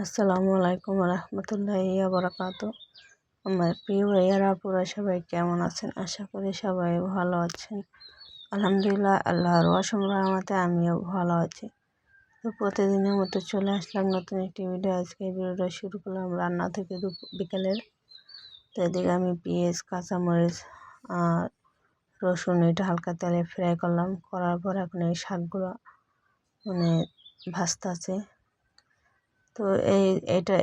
আসসালামু আলাইকুম রহমতুল্লাহি বারাকাতু। আমার প্রিয় ভাইয়ারা আপুরা সবাই কেমন আছেন? আশা করি সবাই ভালো আছেন। আলহামদুলিল্লাহ, আল্লাহর অসীম রহমতে আমিও ভালো আছি। তো প্রতিদিনের মতো চলে আসলাম নতুন একটি ভিডিও। আজকে এই ভিডিওটা শুরু করলাম রান্না থেকে বিকেলের। তো এদিকে আমি পেঁয়াজ, কাঁচামরিচ আর রসুন এটা হালকা তেলে ফ্রাই করলাম। করার পর এখন এই শাকগুলো ভাজতে আছে। তো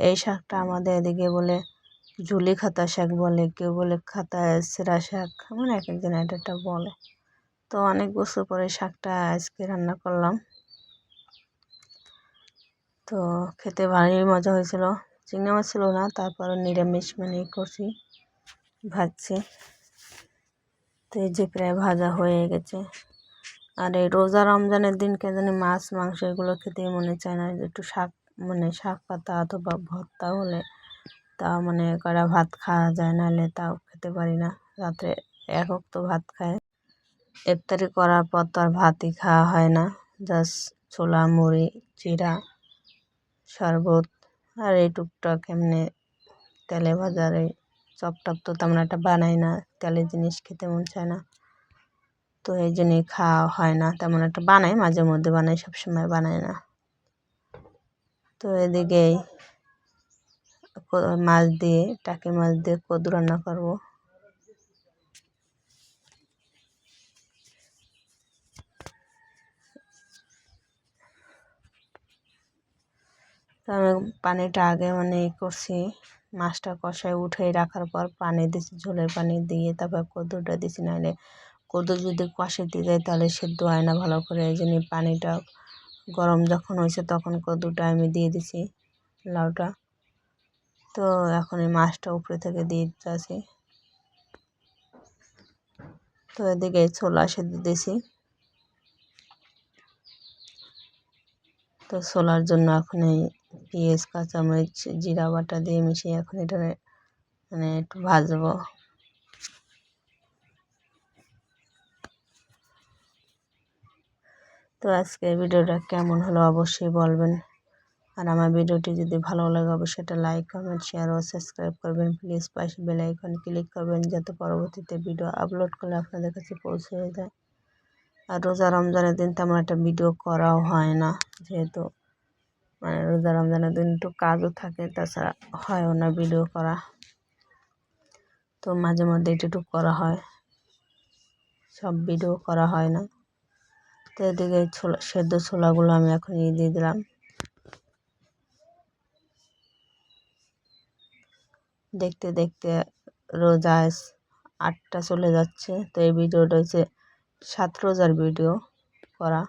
এই শাকটা আমাদের এদিকে বলে ঝুলি খাতা শাক বলে, কেউ বলে খাতা সেরা শাক, এক একদিন এটা বলে। তো অনেক বছর পরে শাকটা আজকে রান্না করলাম। তো খেতে ভালোই মজা হয়েছিল। চিংড়ি মাছ ছিল না, তারপরে নিরামিষ করছি, ভাজছি। তো এই যে প্রায় ভাজা হয়ে গেছে। আর এই রোজা রমজানের দিন কে জানি মাছ মাংস এগুলো খেতেই মনে চায় না। একটু শাক শাক পাতা অথবা ভর্তা হলে তা কড়া ভাত খাওয়া যায়, নাহলে তাও খেতে পারি না। রাত্রে একক তো ভাত খায়, ইফতারি করার পর তো আর ভাতই খাওয়া হয় না। জাস্ট ছোলা মুড়ি চিড়া শরবত আর এই টুকটাক তেলে ভাজার এই চপ টপ তো তেমন একটা বানাই না, তেলের জিনিস খেতে মন চায় না। তো এই জন্যই খাওয়া হয় না, তেমন একটা বানাই, মাঝে মধ্যে বানাই, সবসময় বানাই না। তো এদিকেই মাছ দিয়ে টাকি মাছ দিয়ে কদু রান্না করবো। তো আমি পানিটা আগে করছি, মাছটা কষায় উঠে রাখার পর পানি দিছি, ঝোলের পানি দিয়ে তারপর কদুটা দিছি, নাহলে কদু যদি কষাইতে যায় তাহলে সেদ্ধ হয় না ভালো করে। এই জন্য পানিটা গরম যখন হয়েছে তখন কদুটা আমি দিয়ে দিছি, লাউটা। তো এখন এই মাছটা উপরে থেকে দিয়ে দিতেছি। তো এদিকে ছোলা সেদ্ধ দিছি। তো ছোলার জন্য এখন এই পেঁয়াজ কাঁচামরিচ জিরা বাটা দিয়ে মিশিয়ে এখন এটা একটু ভাজবো। তো আজকের ভিডিওটা কেমন হলো অবশ্যই বলবেন। আর আমার ভিডিওটি যদি ভালো লাগে অবশ্যই একটা লাইক কমেন্ট শেয়ার ও সাবস্ক্রাইব করবেন। প্লিজ পাশে বেল আইকন ক্লিক করবেন, যাতে পরবর্তীতে ভিডিও আপলোড করলে আপনাদের কাছে পৌঁছে যায়। আর রোজা রমজানের দিন তেমন একটা ভিডিও করাও হয় না, যেহেতু রোজা রমজানের দিন একটু কাজও থাকে, তাছাড়া হয়ও না ভিডিও করা। তো মাঝে মধ্যে একটু করা হয়, সব ভিডিও করা হয় না। তো এদিকে সেদ্ধ ছোলাগুলো আমি এখন দিয়ে দিলাম। দেখতে দেখতে রোজা 8টা চলে যাচ্ছে। তো এই ভিডিওটা হচ্ছে 7 রোজার ভিডিও করা।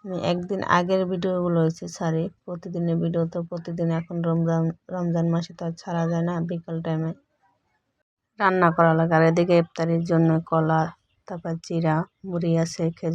আমি একদিন আগের ভিডিওগুলো হচ্ছে ছাড়ি, প্রতিদিনের ভিডিও তো প্রতিদিন। এখন রমজান মাসে তো আর ছাড়া যায় না, বিকাল টাইমে রান্না করা লাগে। আর এদিকে ইফতারির জন্য কলা, তারপর চিড়া মুড়ি আছে, খেজুর